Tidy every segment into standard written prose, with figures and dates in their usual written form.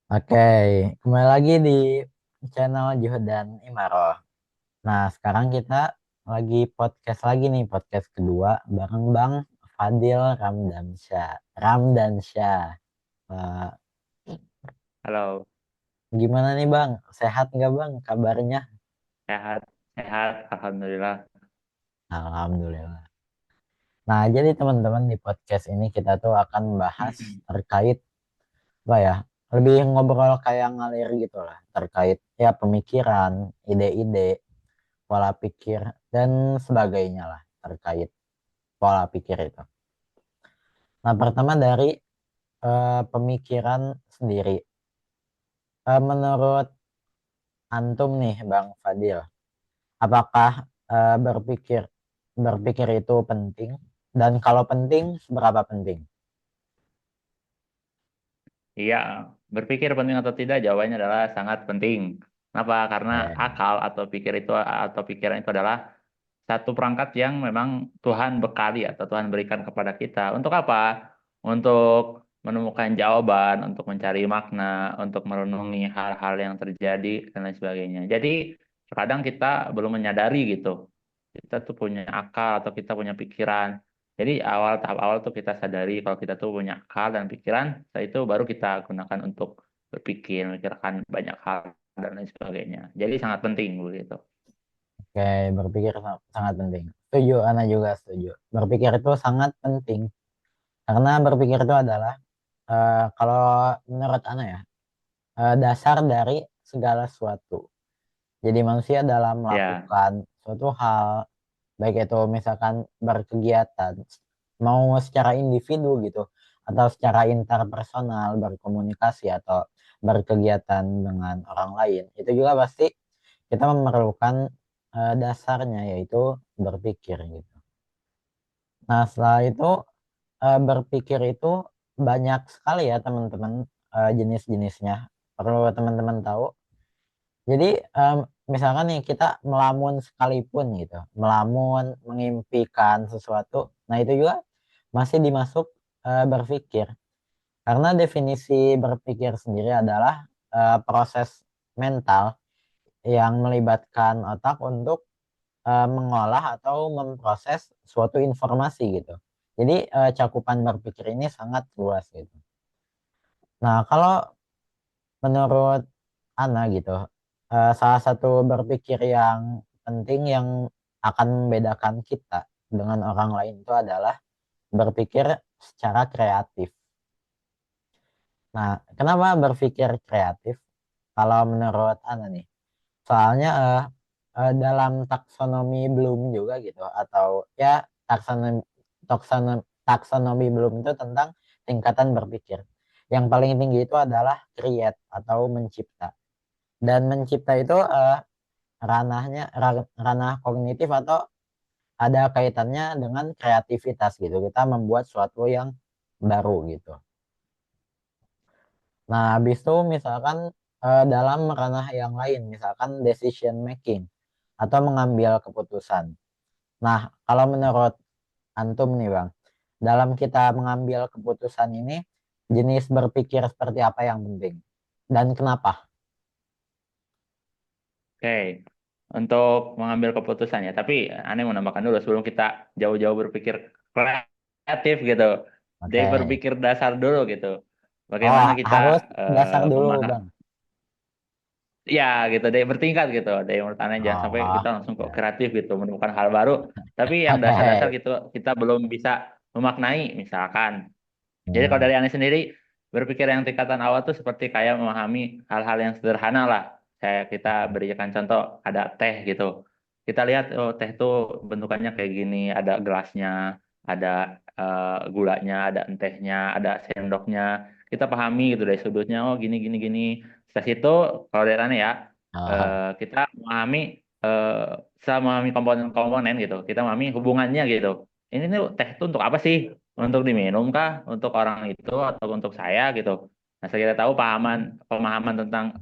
Oke, kembali lagi di channel Juhud dan Imaro. Nah, sekarang kita lagi podcast lagi nih, podcast kedua bareng Bang Fadil Ramdansyah. Ramdansyah. Eh, Halo, Gimana nih Bang? Sehat nggak Bang kabarnya? sehat, sehat, alhamdulillah. Alhamdulillah. Nah, jadi teman-teman di podcast ini kita tuh akan bahas terkait apa ya? Lebih ngobrol kayak ngalir gitu lah, terkait ya pemikiran, ide-ide, pola pikir, dan sebagainya lah terkait pola pikir itu. Nah, pertama dari pemikiran sendiri. Menurut Antum nih, Bang Fadil, apakah berpikir berpikir itu penting? Dan kalau penting, seberapa penting? Iya, berpikir penting atau tidak? Jawabannya adalah sangat penting. Kenapa? Karena Oke, akal atau pikir itu atau pikiran itu adalah satu perangkat yang memang Tuhan bekali atau Tuhan berikan kepada kita. Untuk apa? Untuk menemukan jawaban, untuk mencari makna, untuk merenungi hal-hal yang terjadi dan lain sebagainya. Jadi terkadang kita belum menyadari gitu. Kita tuh punya akal atau kita punya pikiran. Jadi tahap awal tuh kita sadari kalau kita tuh punya akal dan pikiran, setelah itu baru kita gunakan untuk berpikir, memikirkan banyak hal dan lain sebagainya. Jadi sangat penting begitu. oke, berpikir sangat penting. Setuju, Ana juga setuju. Berpikir itu sangat penting karena berpikir itu adalah kalau menurut Ana ya dasar dari segala sesuatu. Jadi manusia dalam Ya, melakukan suatu hal, baik itu misalkan berkegiatan, mau secara individu gitu, atau secara interpersonal, berkomunikasi atau berkegiatan dengan orang lain, itu juga pasti kita memerlukan dasarnya yaitu berpikir gitu. Nah, setelah itu berpikir itu banyak sekali ya teman-teman jenis-jenisnya. Perlu teman-teman tahu. Jadi misalkan nih kita melamun sekalipun gitu, melamun, mengimpikan sesuatu, nah itu juga masih dimasuk berpikir. Karena definisi berpikir sendiri adalah proses mental yang melibatkan otak untuk mengolah atau memproses suatu informasi gitu. Jadi cakupan berpikir ini sangat luas gitu. Nah, kalau menurut Ana gitu, salah satu berpikir yang penting yang akan membedakan kita dengan orang lain itu adalah berpikir secara kreatif. Nah, kenapa berpikir kreatif? Kalau menurut Ana nih, soalnya dalam taksonomi Bloom juga gitu, atau ya taksonomi taksonomi Bloom itu tentang tingkatan berpikir. Yang paling tinggi itu adalah create atau mencipta. Dan mencipta itu ranah kognitif atau ada kaitannya dengan kreativitas gitu. Kita membuat sesuatu yang baru gitu. Nah, habis itu misalkan dalam ranah yang lain, misalkan decision making atau mengambil keputusan. Nah, kalau menurut Antum nih Bang, dalam kita mengambil keputusan ini, jenis berpikir seperti apa yang penting? Dan kenapa? oke. Untuk mengambil keputusan ya, tapi aneh mau nambahkan dulu sebelum kita jauh-jauh berpikir kreatif gitu. Dari Oke. berpikir dasar dulu gitu. Oh, Bagaimana kita harus dasar dulu memaham, Bang. ya gitu, dari bertingkat gitu. Dari menurut aneh jangan sampai Oh, kita langsung kok ya. kreatif gitu, menemukan hal baru. Tapi yang dasar-dasar Oke. gitu kita belum bisa memaknai, misalkan. Jadi kalau Hmm. dari aneh sendiri, berpikir yang tingkatan awal tuh seperti kayak memahami hal-hal yang sederhana lah. Kita berikan contoh, ada teh gitu. Kita lihat, oh teh tuh bentukannya kayak gini, ada gelasnya, ada gulanya, ada entehnya, ada sendoknya. Kita pahami gitu dari sudutnya, oh gini, gini, gini. Setelah itu, kalau dari aneh ya, Ah, kita memahami, eh, setelah memahami komponen-komponen gitu, kita memahami hubungannya gitu. Ini nih teh itu untuk apa sih? Untuk diminum kah? Untuk orang itu atau untuk saya gitu. Nah, saya kita tahu pemahaman tentang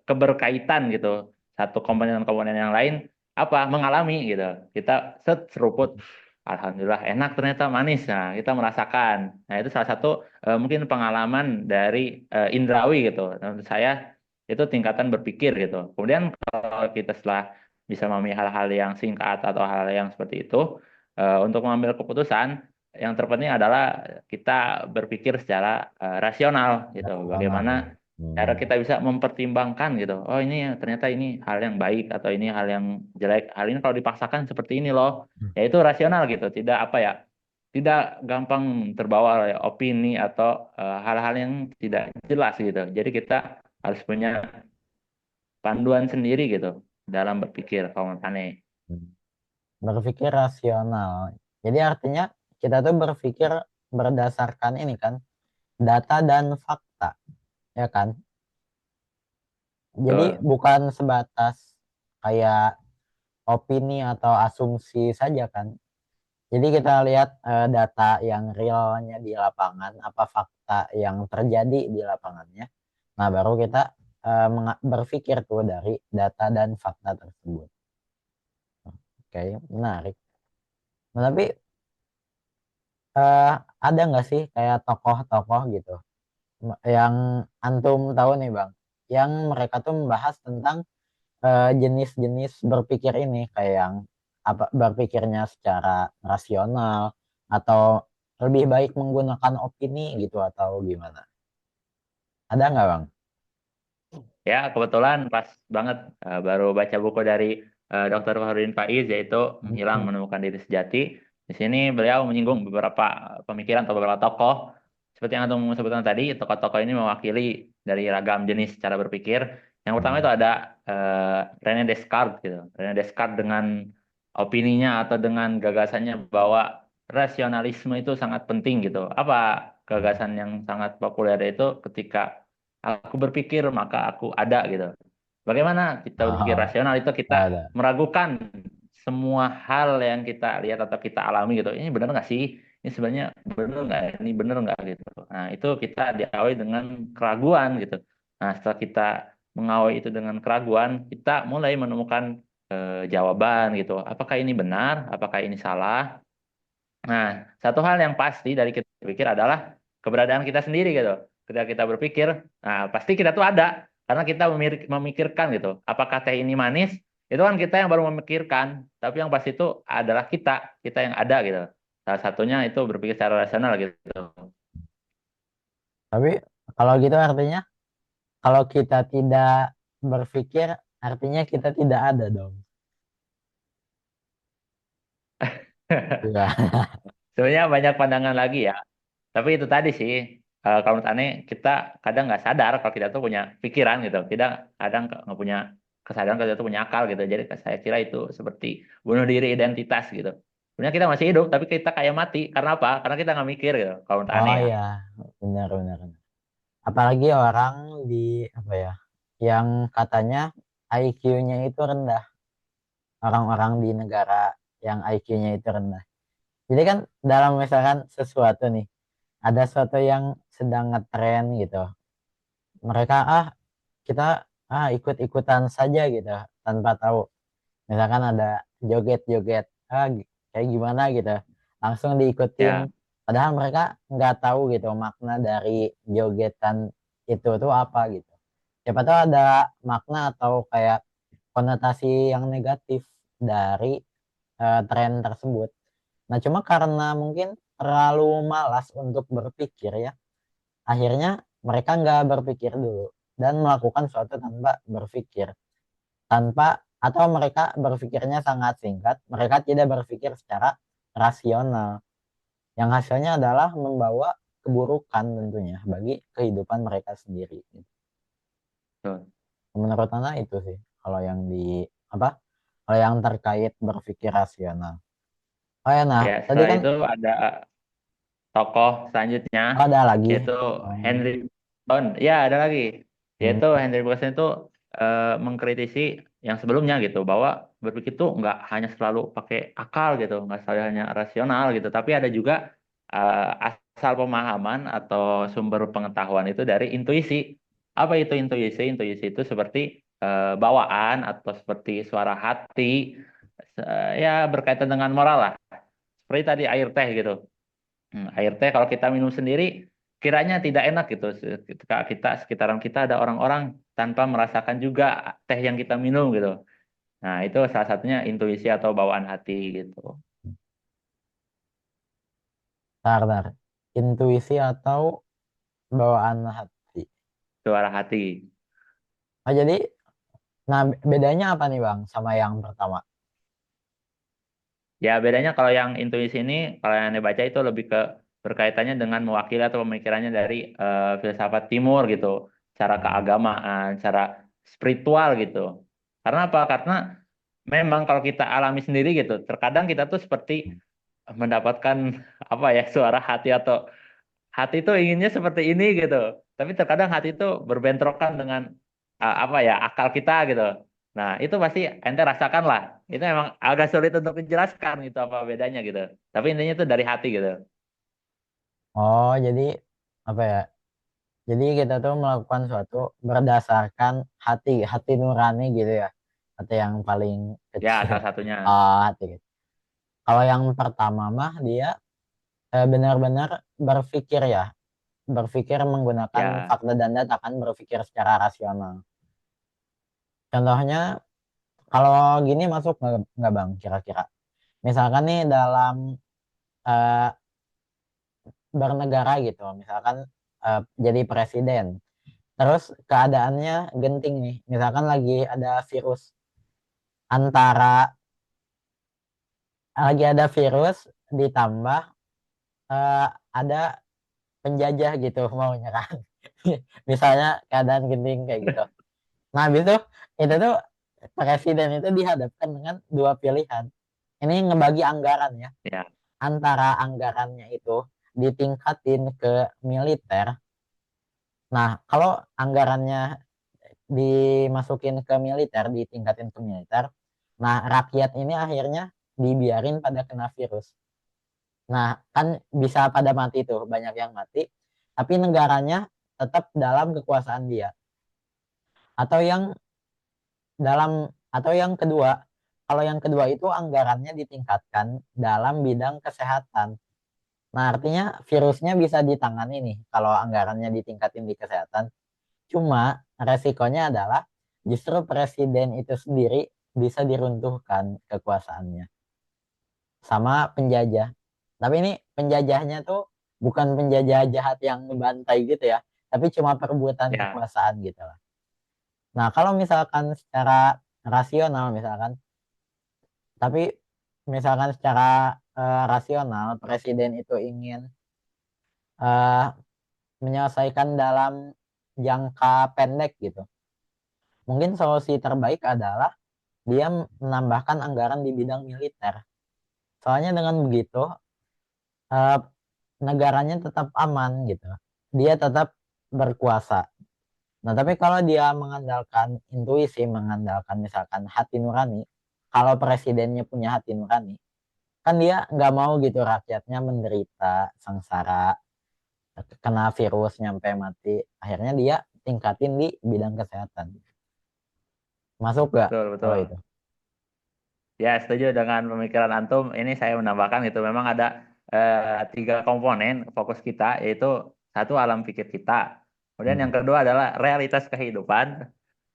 keberkaitan gitu. Satu komponen komponen yang lain apa mengalami gitu. Kita seruput. alhamdulillah enak ternyata manis. Nah, kita merasakan. Nah, itu salah satu mungkin pengalaman dari indrawi gitu. Nah, menurut saya itu tingkatan berpikir gitu. Kemudian kalau kita setelah bisa memahami hal-hal yang singkat atau hal yang seperti itu, untuk mengambil keputusan, yang terpenting adalah kita berpikir secara rasional gitu. rasional Bagaimana ya. cara Hmm. kita bisa mempertimbangkan gitu. Oh ini ternyata ini hal yang baik atau ini hal yang jelek. Hal ini kalau dipaksakan seperti ini loh. Ya itu rasional gitu. Tidak apa ya, tidak gampang terbawa oleh opini atau hal-hal yang tidak jelas gitu. Jadi kita harus punya panduan sendiri gitu dalam berpikir kalau menurut Ane. Berpikir rasional. Jadi artinya kita tuh berpikir berdasarkan ini kan, data dan fakta, ya kan? Jadi Betul. bukan sebatas kayak opini atau asumsi saja kan. Jadi kita lihat data yang realnya di lapangan, apa fakta yang terjadi di lapangannya. Nah, baru kita berpikir tuh dari data dan fakta tersebut. Oke, menarik. Nah, tapi eh, ada nggak sih kayak tokoh-tokoh gitu yang antum tahu nih Bang, yang mereka tuh membahas tentang jenis-jenis berpikir ini kayak yang apa berpikirnya secara rasional atau lebih baik menggunakan opini gitu atau gimana? Ada nggak Bang? Ya, kebetulan pas banget baru baca buku dari Dr. Fahrudin Faiz yaitu Menghilang Hmm. Menemukan Diri Sejati. Di sini beliau menyinggung beberapa pemikiran atau beberapa tokoh. Seperti yang antum sebutkan tadi, tokoh-tokoh ini mewakili dari ragam jenis cara berpikir. Yang pertama itu ada René Descartes gitu. René Descartes dengan opininya atau dengan gagasannya bahwa rasionalisme itu sangat penting gitu. Apa gagasan yang sangat populer itu ketika aku berpikir maka aku ada gitu. Bagaimana kita berpikir Oh, rasional itu kita ada. meragukan semua hal yang kita lihat atau kita alami gitu. Ini benar nggak sih? Ini sebenarnya benar nggak? Ini benar nggak gitu. Nah itu kita diawali dengan keraguan gitu. Nah setelah kita mengawali itu dengan keraguan, kita mulai menemukan jawaban gitu. Apakah ini benar? Apakah ini salah? Nah, satu hal yang pasti dari kita berpikir adalah keberadaan kita sendiri gitu. Ketika kita berpikir, nah pasti kita tuh ada karena kita memikirkan gitu. Apakah teh ini manis? Itu kan kita yang baru memikirkan, tapi yang pasti itu adalah kita yang ada gitu. Salah satunya itu berpikir secara rasional gitu. Tapi kalau gitu artinya kalau kita tidak berpikir artinya kita tidak ada dong. Iya. Sebenarnya banyak pandangan lagi ya. Tapi itu tadi sih, kalau menurut aneh, kita kadang nggak sadar kalau kita tuh punya pikiran gitu. Kita kadang nggak punya kesadaran kalau kita tuh punya akal gitu. Jadi saya kira itu seperti bunuh diri identitas gitu. Sebenarnya kita masih hidup, tapi kita kayak mati. Karena apa? Karena kita nggak mikir gitu. Kalau menurut aneh Oh ya. ya, benar benar. Apalagi orang di apa ya, yang katanya IQ-nya itu rendah, orang-orang di negara yang IQ-nya itu rendah. Jadi kan dalam misalkan sesuatu nih, ada sesuatu yang sedang ngetren gitu, mereka kita ikut-ikutan saja gitu tanpa tahu. Misalkan ada joget-joget kayak gimana gitu, langsung diikutin. Ya, Padahal mereka nggak tahu gitu makna dari jogetan itu tuh apa gitu. Siapa tahu ada makna atau kayak konotasi yang negatif dari tren tersebut. Nah, cuma karena mungkin terlalu malas untuk berpikir ya, akhirnya mereka nggak berpikir dulu dan melakukan sesuatu tanpa berpikir, tanpa atau mereka berpikirnya sangat singkat, mereka tidak berpikir secara rasional, yang hasilnya adalah membawa keburukan tentunya bagi kehidupan mereka sendiri. betul. Menurut Anda itu sih kalau yang di apa? Kalau yang terkait berpikir rasional. Oh ya, nah Ya, tadi setelah kan itu ada tokoh selanjutnya ada lagi. yaitu Oh, Henry Bergson. Ya, ada lagi. hmm, Yaitu Henry Bergson itu mengkritisi yang sebelumnya gitu bahwa berpikir itu nggak hanya selalu pakai akal gitu, nggak selalu hanya rasional gitu, tapi ada juga asal pemahaman atau sumber pengetahuan itu dari intuisi. Apa itu intuisi? Intuisi itu seperti bawaan atau seperti suara hati, ya berkaitan dengan moral lah seperti tadi air teh gitu. Air teh kalau kita minum sendiri kiranya tidak enak gitu. Ketika kita sekitaran kita ada orang-orang tanpa merasakan juga teh yang kita minum gitu. Nah, itu salah satunya intuisi atau bawaan hati gitu. Bentar. Intuisi atau bawaan hati. Suara hati. Oh, jadi, nah bedanya apa nih Bang sama yang pertama? Ya, bedanya kalau yang intuisi ini, kalau yang Anda baca itu lebih ke berkaitannya dengan mewakili atau pemikirannya dari filsafat timur gitu, cara Hmm. keagamaan, cara spiritual gitu. Karena apa? Karena memang kalau kita alami sendiri gitu, terkadang kita tuh seperti mendapatkan apa ya, suara hati atau hati itu inginnya seperti ini gitu. Tapi terkadang hati itu berbentrokan dengan apa ya, akal kita gitu. Nah, itu pasti ente rasakan lah. Itu emang agak sulit untuk menjelaskan gitu apa bedanya gitu. Tapi intinya itu dari hati gitu. Oh, jadi apa ya? Jadi kita tuh melakukan suatu berdasarkan hati, hati nurani gitu ya. Hati yang paling Ya, kecil. salah satunya. Hati kecil. Kalau yang pertama mah dia benar-benar berpikir ya, berpikir menggunakan Ya, fakta dan data, kan berpikir secara rasional. Contohnya, kalau gini masuk nggak Bang kira-kira? Misalkan nih dalam eh, bernegara gitu, misalkan jadi presiden. Terus keadaannya genting nih, misalkan lagi ada virus antara lagi ada virus ditambah eh, ada penjajah gitu mau nyerang. Misalnya keadaan genting kayak gitu. Nah, habis itu tuh presiden itu dihadapkan dengan dua pilihan. Ini ngebagi anggaran ya. ya, Antara anggarannya itu ditingkatin ke militer. Nah, kalau anggarannya dimasukin ke militer, ditingkatin ke militer, nah rakyat ini akhirnya dibiarin pada kena virus. Nah, kan bisa pada mati tuh, banyak yang mati, tapi negaranya tetap dalam kekuasaan dia. Atau yang atau yang kedua, kalau yang kedua itu anggarannya ditingkatkan dalam bidang kesehatan. Nah, artinya virusnya bisa ditangani nih kalau anggarannya ditingkatin di kesehatan. Cuma resikonya adalah justru presiden itu sendiri bisa diruntuhkan kekuasaannya sama penjajah. Tapi ini penjajahnya tuh bukan penjajah jahat yang ngebantai gitu ya, tapi cuma perebutan ya, kekuasaan gitu lah. Nah, kalau misalkan secara rasional misalkan, tapi misalkan secara rasional presiden itu ingin eh, menyelesaikan dalam jangka pendek gitu. Mungkin solusi terbaik adalah dia menambahkan anggaran di bidang militer. Soalnya dengan begitu eh, negaranya tetap aman gitu. Dia tetap berkuasa. Nah, tapi kalau dia mengandalkan intuisi, mengandalkan misalkan hati nurani, kalau presidennya punya hati nurani, kan dia nggak mau gitu rakyatnya menderita sengsara, kena virus nyampe mati. Akhirnya dia tingkatin di bidang kesehatan. Masuk gak betul, kalau betul. itu? Ya, setuju dengan pemikiran antum. Ini saya menambahkan gitu. Memang ada tiga komponen fokus kita, yaitu satu alam pikir kita. Kemudian Hmm. yang kedua adalah realitas kehidupan.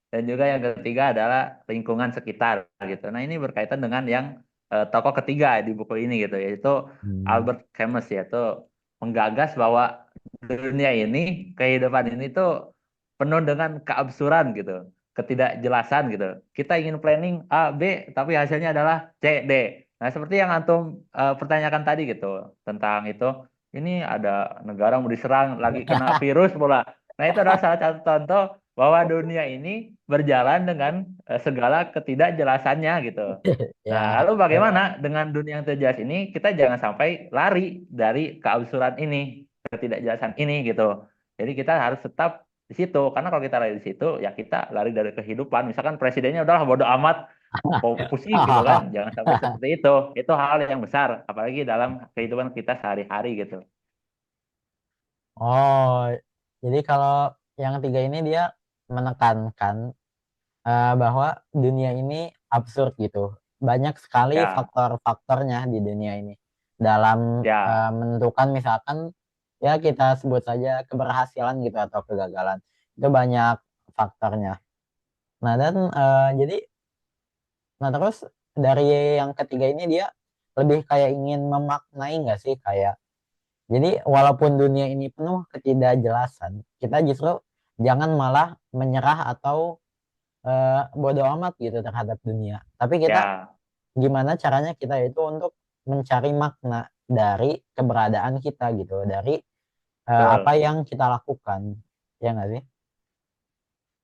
Dan juga yang ketiga adalah lingkungan sekitar gitu. Nah, ini berkaitan dengan yang tokoh ketiga di buku ini gitu, yaitu Hmm. Albert Camus, yaitu menggagas bahwa dunia ini, kehidupan ini tuh penuh dengan keabsurdan gitu, ketidakjelasan gitu. Kita ingin planning A, B, tapi hasilnya adalah C, D. Nah, seperti yang antum pertanyakan tadi gitu tentang itu, ini ada negara mau diserang lagi kena virus pula. Nah, itu adalah salah satu contoh bahwa dunia ini berjalan dengan segala ketidakjelasannya gitu. Nah, Ya, lalu bagaimana memang. dengan dunia yang tidak jelas ini? Kita jangan sampai lari dari keabsurdan ini, ketidakjelasan ini gitu. Jadi kita harus tetap di situ, karena kalau kita lari di situ, ya kita lari dari kehidupan. Misalkan presidennya udahlah bodo amat, pusing gitu kan. Jangan sampai seperti itu. Itu hal yang besar, apalagi dalam kehidupan kita sehari-hari gitu. Oh, jadi kalau yang tiga ini dia menekankan bahwa dunia ini absurd gitu. Banyak sekali Ya, faktor-faktornya di dunia ini. dalam Ya, menentukan misalkan ya kita sebut saja keberhasilan gitu atau kegagalan. Itu banyak faktornya. Nah dan jadi nah terus dari yang ketiga ini dia lebih kayak ingin memaknai nggak sih kayak jadi walaupun dunia ini penuh ketidakjelasan, kita justru jangan malah menyerah atau bodoh amat gitu terhadap dunia. Tapi kita ya, gimana caranya kita itu untuk mencari makna dari keberadaan kita gitu, dari apa betul. yang kita lakukan, ya nggak sih?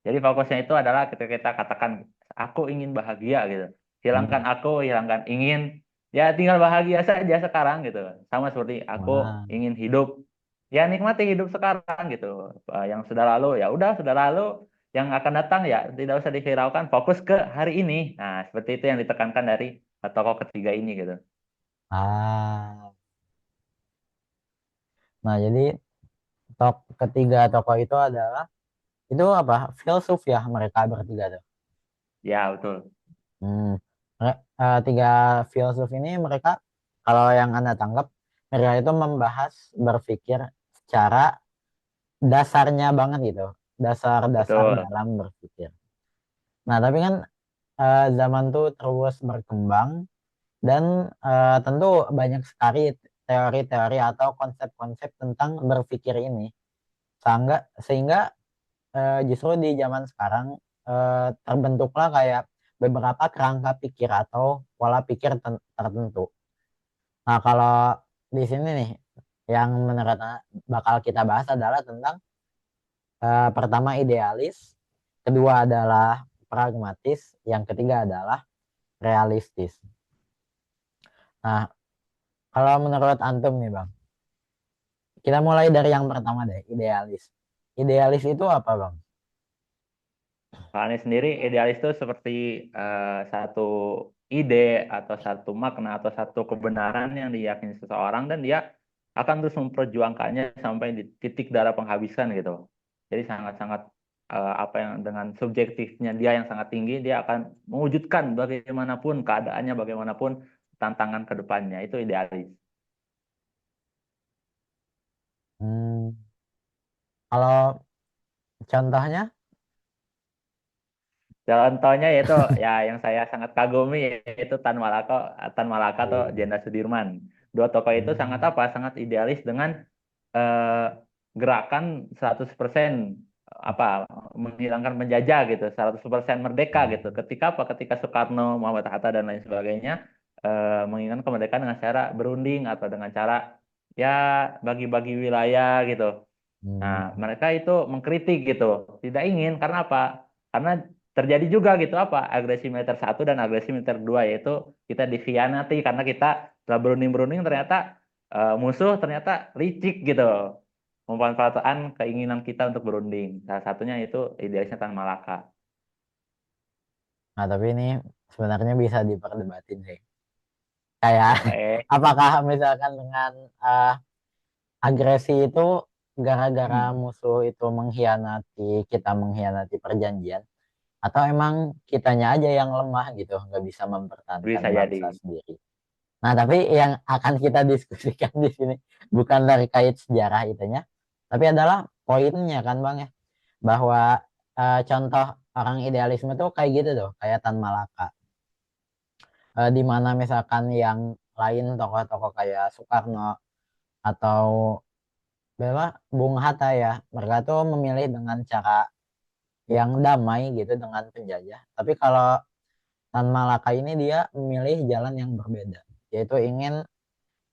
Jadi fokusnya itu adalah ketika kita katakan aku ingin bahagia gitu. Hilangkan Hmm. aku, hilangkan ingin, ya tinggal bahagia saja sekarang gitu. Sama seperti aku Wah, ingin hidup, ya nikmati hidup sekarang gitu. Yang sudah lalu ya udah sudah lalu, yang akan datang ya tidak usah dihiraukan, fokus ke hari ini. Nah, seperti itu yang ditekankan dari tokoh ketiga ini gitu. nah jadi ketiga tokoh itu adalah itu apa? Filsuf ya mereka bertiga tuh. Ya, betul. Hmm. Tiga filsuf ini mereka kalau yang Anda tangkap mereka itu membahas berpikir secara dasarnya banget gitu, dasar-dasar Betul. dalam berpikir. Nah, tapi kan zaman tuh terus berkembang dan tentu banyak sekali teori-teori atau konsep-konsep tentang berpikir ini. Sehingga justru di zaman sekarang terbentuklah kayak beberapa kerangka pikir atau pola pikir tertentu. Nah, kalau di sini nih yang menurut bakal kita bahas adalah tentang pertama idealis, kedua adalah pragmatis, yang ketiga adalah realistis. Nah, kalau menurut antum nih Bang, kita mulai dari yang pertama deh, idealis. Idealis itu apa Bang? Kalau Anies sendiri idealis itu seperti satu ide atau satu makna atau satu kebenaran yang diyakini seseorang dan dia akan terus memperjuangkannya sampai di titik darah penghabisan gitu. Jadi sangat-sangat apa yang dengan subjektifnya dia yang sangat tinggi, dia akan mewujudkan bagaimanapun keadaannya, bagaimanapun tantangan ke depannya. Itu idealis. Hmm, kalau contohnya, Contohnya yaitu ya yang saya sangat kagumi yaitu Tan Malaka atau Jenderal Sudirman. Dua tokoh itu sangat hmm, apa? Sangat idealis dengan eh, gerakan 100% apa menghilangkan penjajah gitu, 100% merdeka gitu. hmm, Ketika apa? Ketika Soekarno, Muhammad Hatta dan lain sebagainya menginginkan kemerdekaan dengan cara berunding atau dengan cara ya bagi-bagi wilayah gitu. Nah, hmm. mereka itu mengkritik gitu. Tidak ingin karena apa? Karena terjadi juga gitu apa? Agresi militer satu dan agresi militer dua yaitu kita dikhianati karena kita setelah berunding-berunding ternyata musuh ternyata licik gitu. Memanfaatkan keinginan kita untuk berunding. Salah satunya itu idealisnya Tan Malaka. Nah, tapi ini sebenarnya bisa diperdebatin sih. Kayak Oke. apakah misalkan dengan eh, agresi itu gara-gara Hmm, musuh itu kita mengkhianati perjanjian, atau emang kitanya aja yang lemah gitu, nggak bisa mempertahankan bisa bangsa jadi. sendiri. Nah, tapi yang akan kita diskusikan di sini bukan terkait sejarah itunya, tapi adalah poinnya kan Bang ya, bahwa contoh orang idealisme tuh kayak gitu tuh, kayak Tan Malaka. Di mana misalkan yang lain tokoh-tokoh kayak Soekarno atau Bella Bung Hatta ya, mereka tuh memilih dengan cara yang damai gitu dengan penjajah. Tapi kalau Tan Malaka ini dia memilih jalan yang berbeda, yaitu ingin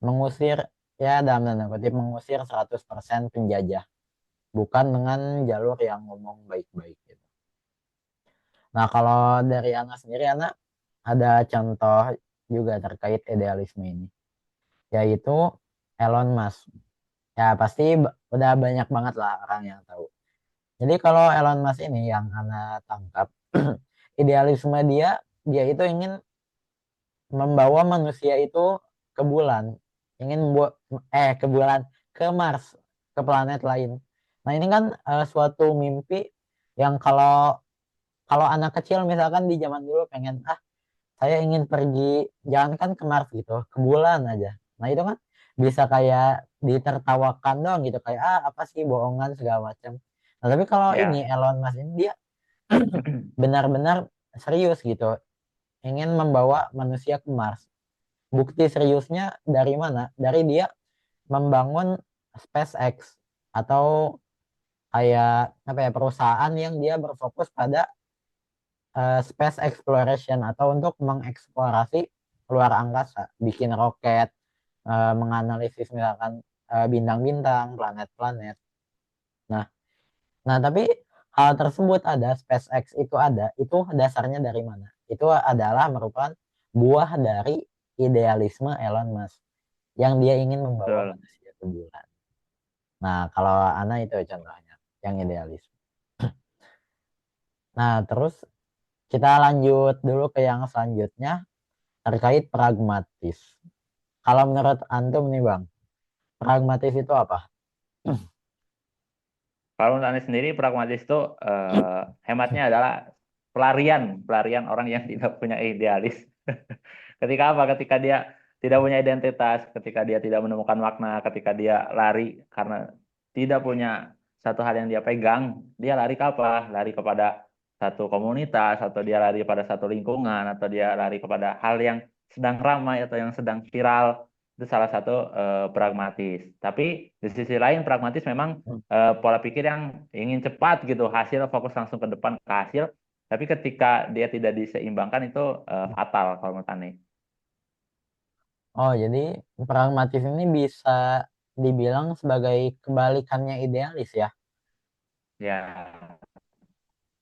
mengusir ya dalam tanda kutip mengusir 100% penjajah, bukan dengan jalur yang ngomong baik-baik gitu. Nah, kalau dari Ana sendiri, Ana ada contoh juga terkait idealisme ini, yaitu Elon Musk. Ya, pasti udah banyak banget lah orang yang tahu. Jadi kalau Elon Musk ini yang Ana tangkap, idealisme dia itu ingin membawa manusia itu ke bulan, ingin membuat ke bulan, ke Mars, ke planet lain. Nah, ini kan suatu mimpi yang kalau kalau anak kecil misalkan di zaman dulu pengen saya ingin pergi jangankan ke Mars gitu, ke bulan aja. Nah itu kan bisa kayak ditertawakan dong gitu, kayak apa sih bohongan segala macam. Nah tapi kalau ini Ya. Elon Musk ini dia benar-benar serius gitu, ingin membawa manusia ke Mars. Bukti seriusnya dari mana? Dari dia membangun SpaceX atau kayak apa ya, perusahaan yang dia berfokus pada space exploration atau untuk mengeksplorasi luar angkasa, bikin roket, menganalisis misalkan bintang-bintang, planet-planet. Nah, nah tapi hal tersebut ada, SpaceX itu ada, itu dasarnya dari mana? Itu adalah merupakan buah dari idealisme Elon Musk yang dia ingin membawa Betul. manusia ke bulan. Nah, kalau Ana itu contohnya yang idealis. Nah, terus kita lanjut dulu ke yang selanjutnya terkait pragmatis. Kalau menurut Antum nih Bang, pragmatis itu apa? Kalau menurut Anies sendiri pragmatis itu hematnya adalah pelarian, pelarian orang yang tidak punya idealis. Ketika apa? Ketika dia tidak punya identitas, ketika dia tidak menemukan makna, ketika dia lari karena tidak punya satu hal yang dia pegang, dia lari ke apa? Lari kepada satu komunitas, atau dia lari pada satu lingkungan, atau dia lari kepada hal yang sedang ramai atau yang sedang viral. Itu salah satu pragmatis. Tapi di sisi lain pragmatis memang pola pikir yang ingin cepat gitu, hasil fokus langsung ke depan ke hasil. Tapi ketika dia tidak diseimbangkan itu fatal kalau menurut Ane. Oh, jadi pragmatis ini bisa dibilang sebagai kebalikannya idealis ya. Ya,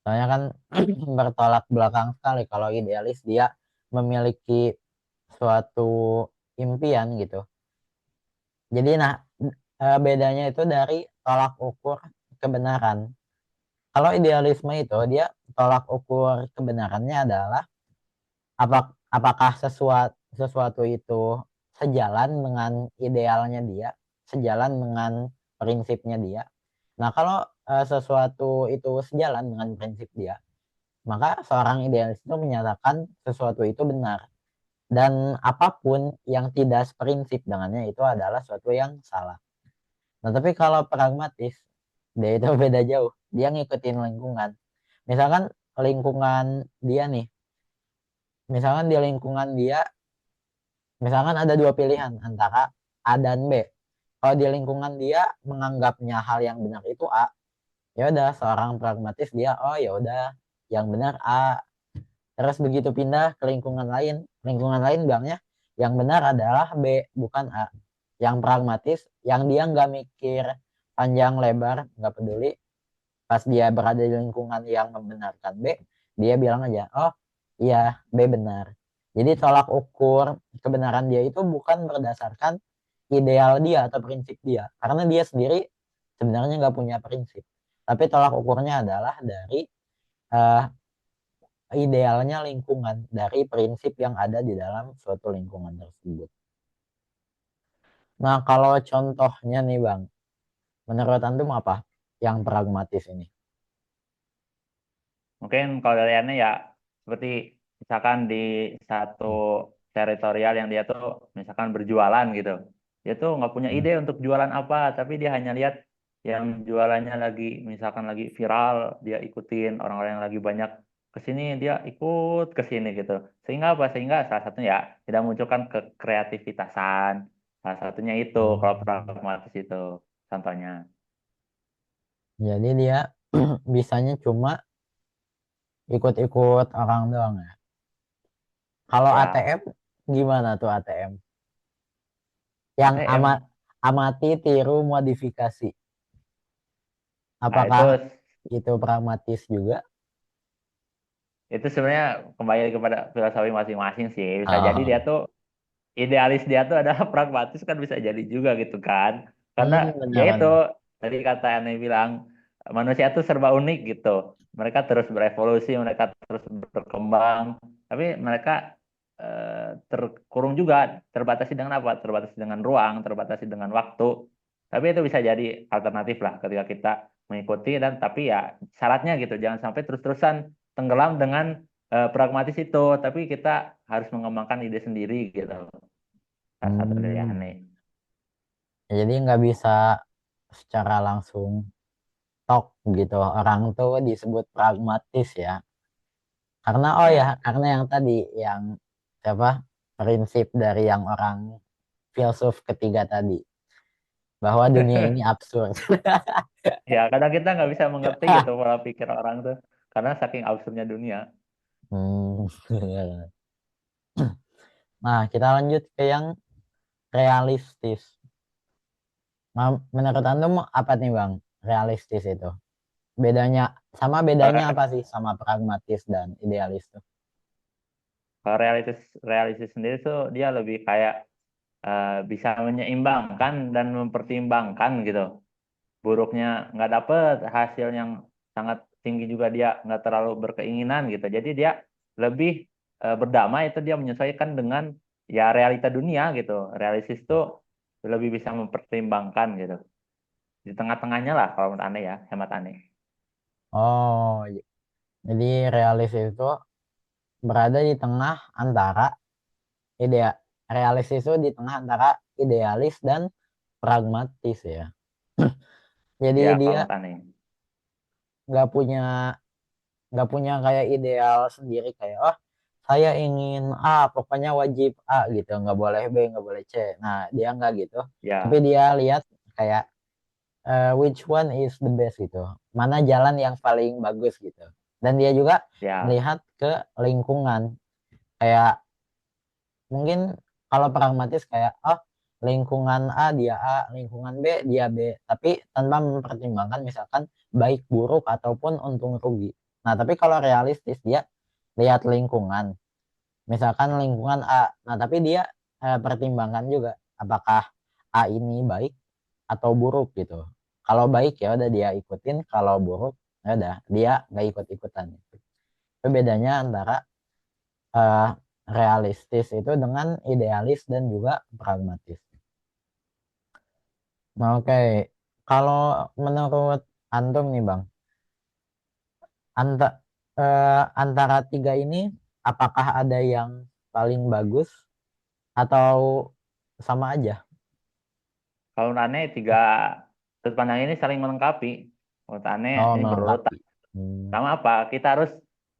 Soalnya kan bertolak belakang sekali, kalau idealis dia memiliki suatu impian gitu. Jadi nah, bedanya itu dari tolak ukur kebenaran. Kalau idealisme itu dia tolak ukur kebenarannya adalah apakah sesuatu sesuatu itu sejalan dengan idealnya dia, sejalan dengan prinsipnya dia. Nah, kalau sesuatu itu sejalan dengan prinsip dia, maka seorang idealis itu menyatakan sesuatu itu benar. Dan apapun yang tidak seprinsip dengannya itu adalah sesuatu yang salah. Nah, tapi kalau pragmatis, dia itu beda jauh. Dia ngikutin lingkungan. Misalkan lingkungan dia nih, misalkan di lingkungan dia, misalkan ada dua pilihan antara A dan B. Kalau di lingkungan dia menganggapnya hal yang benar itu A, ya udah seorang pragmatis dia, oh ya udah yang benar A. Terus begitu pindah ke lingkungan lain bilangnya yang benar adalah B, bukan A. Yang pragmatis, yang dia nggak mikir panjang lebar, nggak peduli. Pas dia berada di lingkungan yang membenarkan B, dia bilang aja, oh iya B benar. Jadi tolak ukur kebenaran dia itu bukan berdasarkan ideal dia atau prinsip dia. Karena dia sendiri sebenarnya nggak punya prinsip. Tapi tolak ukurnya adalah dari uh, idealnya lingkungan, dari prinsip yang ada di dalam suatu lingkungan tersebut. Nah, kalau contohnya nih Bang, menurut Antum apa yang pragmatis ini? mungkin kalau dari Ane ya seperti misalkan di satu teritorial yang dia tuh misalkan berjualan gitu. Dia tuh nggak punya Hmm. ide untuk jualan apa, tapi dia hanya lihat yang jualannya lagi misalkan lagi viral, dia ikutin orang-orang yang lagi banyak kesini, dia ikut kesini gitu. Sehingga apa? Sehingga salah satunya ya tidak munculkan kekreativitasan. Salah satunya itu kalau Hmm. pragmatis itu contohnya. Jadi dia bisanya cuma ikut-ikut orang doang ya. Kalau Ya, ATM gimana tuh ATM? Yang ATM. amati, tiru, modifikasi. Nah, itu Apakah itu pragmatis juga? itu sebenarnya kembali kepada filosofi masing-masing sih. Bisa jadi dia Oh. tuh idealis dia tuh adalah pragmatis kan bisa jadi juga gitu kan. Karena ya itu Benar-benar. tadi kata Ane bilang manusia tuh serba unik gitu. Mereka terus berevolusi, mereka terus berkembang, tapi mereka terkurung juga, terbatasi dengan apa? Terbatasi dengan ruang, terbatasi dengan waktu. Tapi itu bisa jadi alternatif lah ketika kita mengikuti dan tapi ya syaratnya gitu, jangan sampai terus-terusan tenggelam dengan pragmatis itu, tapi kita harus mengembangkan ide sendiri gitu. salah satu dari Hmm. aneh. Jadi nggak bisa secara langsung tok gitu. Orang tuh disebut pragmatis ya. Karena oh ya, Ya. karena yang tadi yang apa prinsip dari yang orang filsuf ketiga tadi bahwa dunia ini absurd. Ya, kadang kita nggak bisa mengerti gitu pola pikir orang tuh karena saking absurdnya dunia. Hmm. Nah, kita lanjut ke yang realistis. Nah, menurut Antum apa nih Bang? Realistis itu. Bedanya bedanya Kalau apa sih sama pragmatis dan idealis tuh? kalau realistis realistis sendiri tuh dia lebih kayak bisa menyeimbangkan dan mempertimbangkan gitu. Buruknya nggak dapet hasil yang sangat tinggi juga dia nggak terlalu berkeinginan gitu. Jadi dia lebih berdamai itu dia menyesuaikan dengan ya realita dunia gitu. Realistis tuh lebih bisa mempertimbangkan gitu. Di tengah-tengahnya lah kalau menurut aneh ya, hemat aneh. Oh, jadi realis itu berada di tengah antara ide realistis itu di tengah antara idealis dan pragmatis ya. Jadi Ya kalau dia menurut aneh. nggak punya kayak ideal sendiri kayak oh saya ingin A pokoknya wajib A gitu nggak boleh B nggak boleh C. Nah dia nggak gitu. Tapi Ya, dia lihat kayak which one is the best gitu. Mana jalan yang paling bagus gitu. Dan dia juga ya, melihat ke lingkungan kayak mungkin kalau pragmatis kayak oh lingkungan A dia A, lingkungan B dia B, tapi tanpa mempertimbangkan misalkan baik buruk ataupun untung rugi. Nah, tapi kalau realistis dia lihat lingkungan, misalkan lingkungan A. Nah, tapi dia pertimbangkan juga apakah A ini baik atau buruk gitu. Kalau baik ya udah dia ikutin, kalau buruk ya udah dia nggak ikut-ikutan. Itu bedanya antara eh, realistis itu dengan idealis dan juga pragmatis. Nah, oke, kalau menurut Antum nih Bang, anta, antara tiga ini apakah ada yang paling bagus atau sama aja? kalau menurut aneh tiga sudut pandang ini saling melengkapi. Menurut aneh Oh, ini berurutan. melengkapi. Hmm. Sama apa? Kita harus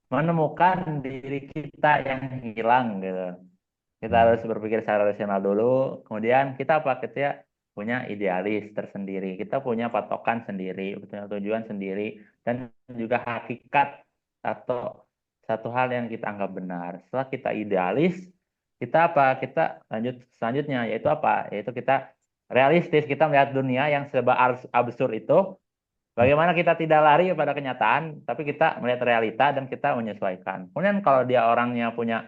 menemukan diri kita yang hilang gitu. Kita Hmm. harus berpikir secara rasional dulu, kemudian kita apa? Kita punya idealis tersendiri, kita punya patokan sendiri, punya tujuan sendiri, dan juga hakikat atau satu hal yang kita anggap benar. Setelah kita idealis, kita apa? Kita lanjut selanjutnya, yaitu apa? Yaitu kita realistis, kita melihat dunia yang serba absurd itu. Bagaimana kita tidak lari pada kenyataan, tapi kita melihat realita dan kita menyesuaikan. Kemudian kalau dia orangnya punya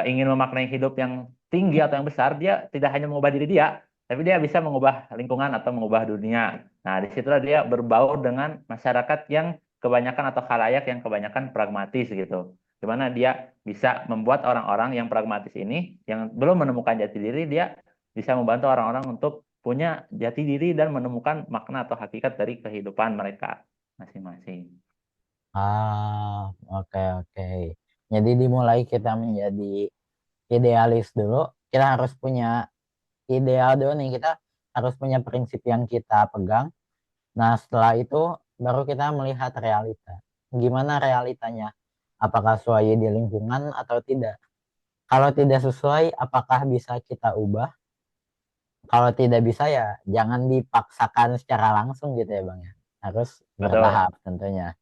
ingin memaknai hidup yang tinggi atau yang besar, dia tidak hanya mengubah diri dia, tapi dia bisa mengubah lingkungan atau mengubah dunia. Nah, disitulah dia berbaur dengan masyarakat yang kebanyakan atau khalayak yang kebanyakan pragmatis gitu. Dimana dia bisa membuat orang-orang yang pragmatis ini, yang belum menemukan jati diri, dia bisa membantu orang-orang untuk punya jati diri dan menemukan makna atau hakikat dari kehidupan mereka masing-masing. Ah, oke oke. Jadi dimulai kita menjadi idealis dulu. Kita harus punya ideal dulu nih. Kita harus punya prinsip yang kita pegang. Nah, setelah itu baru kita melihat realita. Gimana realitanya? Apakah sesuai di lingkungan atau tidak? Kalau tidak sesuai, apakah bisa kita ubah? Kalau tidak bisa ya jangan dipaksakan secara langsung gitu ya Bang ya. Harus Betul. bertahap tentunya.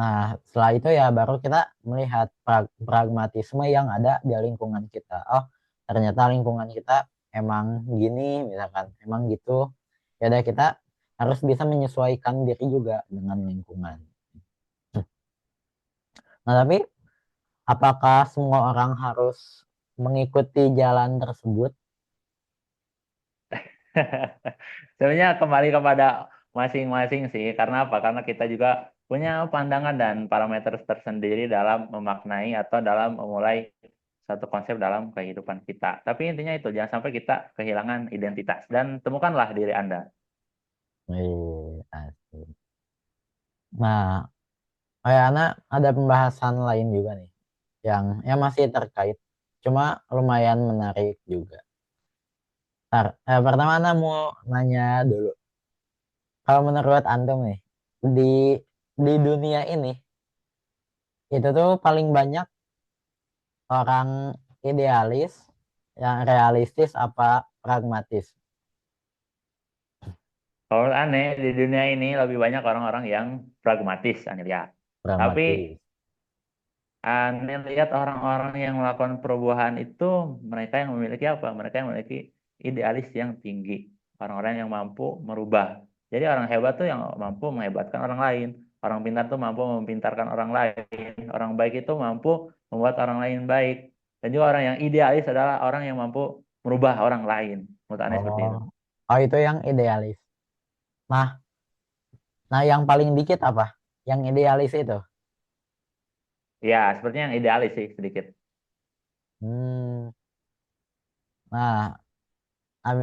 Nah, setelah itu ya baru kita melihat pragmatisme yang ada di lingkungan kita. Oh, ternyata lingkungan kita emang gini, misalkan, emang gitu. Ya udah kita harus bisa menyesuaikan diri juga dengan lingkungan. Nah, tapi apakah semua orang harus mengikuti jalan tersebut? Sebenarnya kembali kepada masing-masing sih. Karena apa? Karena kita juga punya pandangan dan parameter tersendiri dalam memaknai atau dalam memulai satu konsep dalam kehidupan kita. Tapi intinya itu, jangan sampai kita kehilangan identitas dan temukanlah diri Anda. Asik. Nah, kayak Ana ada pembahasan lain juga nih, yang masih terkait, cuma lumayan menarik juga. Pertama Ana mau nanya dulu. Kalau menurut Antum nih, di di dunia ini itu tuh paling banyak orang idealis yang realistis apa pragmatis? Kalau aneh di dunia ini lebih banyak orang-orang yang pragmatis, aneh lihat. Tapi Pragmatis. aneh lihat orang-orang yang melakukan perubahan itu mereka yang memiliki apa? Mereka yang memiliki idealis yang tinggi. Orang-orang yang mampu merubah. Jadi orang hebat tuh yang mampu menghebatkan orang lain. Orang pintar tuh mampu mempintarkan orang lain. Orang baik itu mampu membuat orang lain baik. Dan juga orang yang idealis adalah orang yang mampu merubah orang lain. Menurut aneh seperti Oh, itu. oh itu yang idealis. Nah, nah yang paling dikit apa? Yang idealis itu. Ya, sepertinya yang idealis sih sedikit. Hmm, nah,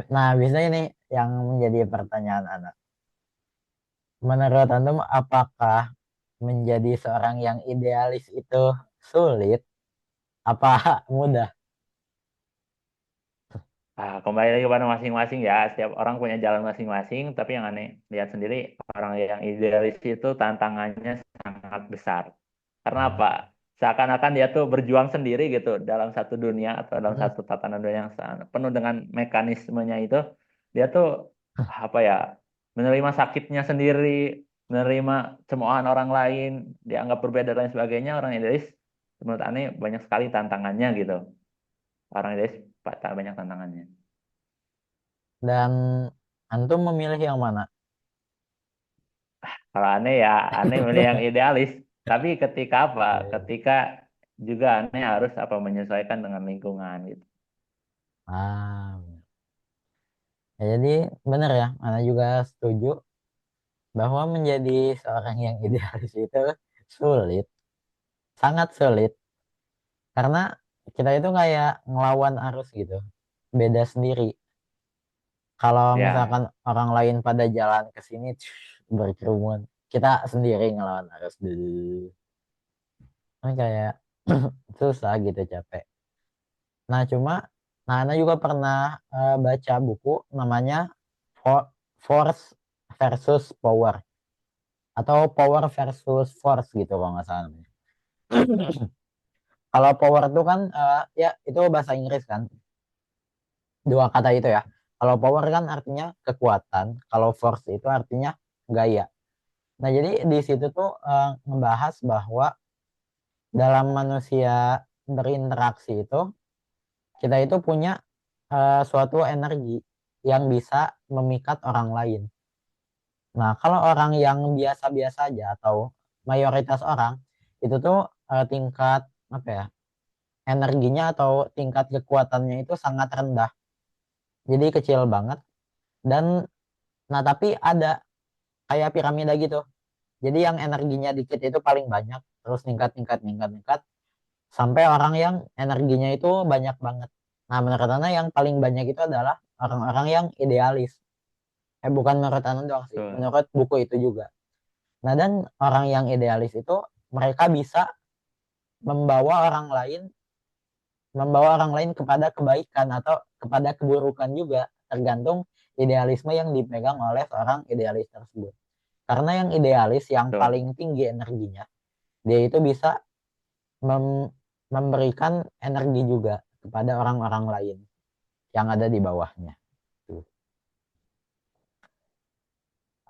nah bisa ini yang menjadi pertanyaan anak. Menurut Antum, apakah menjadi seorang yang idealis itu sulit? Apa mudah? Kembali lagi kepada masing-masing ya. Setiap orang punya jalan masing-masing. Tapi yang aneh lihat sendiri orang yang idealis itu tantangannya sangat besar. Karena apa? Seakan-akan dia tuh berjuang sendiri gitu dalam satu dunia atau dalam Hmm, satu tatanan dunia yang penuh dengan mekanismenya itu. Dia tuh apa ya? Menerima sakitnya sendiri, menerima cemoohan orang lain, dianggap berbeda dan lain sebagainya. Orang idealis menurut aneh banyak sekali tantangannya gitu. Orang idealis banyak tantangannya. Dan Antum memilih yang mana? Kalau aneh ya aneh milih yang idealis. Tapi ketika apa? Oke. Ketika juga aneh harus apa menyesuaikan dengan lingkungan gitu. Ah, ya, jadi benar ya, Ana juga setuju bahwa menjadi seorang yang idealis itu sulit, sangat sulit, karena kita itu kayak ngelawan arus gitu, beda sendiri. Kalau Ya, misalkan orang lain pada jalan ke sini berkerumun, kita sendiri ngelawan arus dulu. Kan kayak susah gitu, capek. Nah, cuma nah Ana juga pernah baca buku namanya Force versus Power atau Power versus Force gitu kalau nggak salah namanya. Kalau power itu kan ya itu bahasa Inggris kan, dua kata itu ya. Kalau power kan artinya kekuatan, kalau force itu artinya gaya. Nah, jadi di situ tuh ngebahas bahwa dalam manusia berinteraksi itu kita itu punya suatu energi yang bisa memikat orang lain. Nah, kalau orang yang biasa-biasa aja atau mayoritas orang itu tuh tingkat apa ya, energinya atau tingkat kekuatannya itu sangat rendah. Jadi kecil banget. Dan nah tapi ada kayak piramida gitu. Jadi yang energinya dikit itu paling banyak. Terus ningkat, ningkat, ningkat, ningkat. Sampai orang yang energinya itu banyak banget. Nah menurut Ana yang paling banyak itu adalah orang-orang yang idealis. Bukan menurut Ana doang sih. betul. Menurut buku itu juga. Nah dan orang yang idealis itu mereka bisa membawa orang lain kepada kebaikan atau kepada keburukan juga, tergantung idealisme yang dipegang oleh seorang idealis tersebut. Karena yang idealis yang Betul. paling tinggi energinya, dia itu bisa mem- memberikan energi juga kepada orang-orang lain yang ada di bawahnya. Tuh.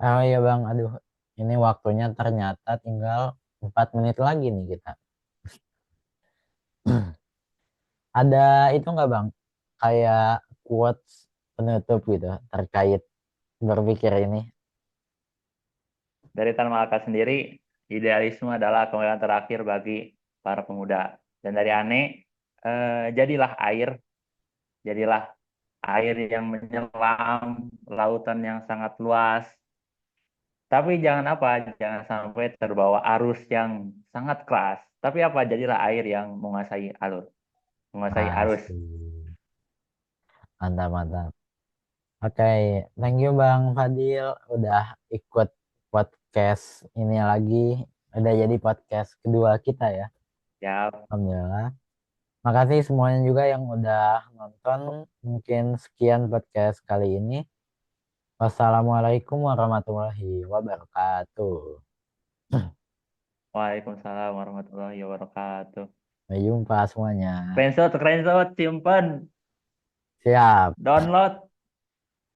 Oh ya Bang, aduh, ini waktunya ternyata tinggal 4 menit lagi nih kita. Ada itu nggak Bang? Kayak quotes penutup gitu terkait berpikir ini. Dari Tan Malaka sendiri, idealisme adalah kemampuan terakhir bagi para pemuda. Dan dari Ane, jadilah air, jadilah air yang menyelam lautan yang sangat luas. Tapi jangan apa, jangan sampai terbawa arus yang sangat keras. Tapi apa, jadilah air yang menguasai alur, menguasai arus. Pasti. Mantap, mantap. Oke, thank you Bang Fadil udah ikut podcast ini lagi. Udah jadi podcast kedua kita ya. Ya, Alhamdulillah. Makasih semuanya juga yang udah nonton. Mungkin sekian podcast kali ini. Wassalamualaikum warahmatullahi wabarakatuh. Waalaikumsalam warahmatullahi wabarakatuh. Sampai jumpa semuanya. Screenshot, screenshot, simpen, Siap. download.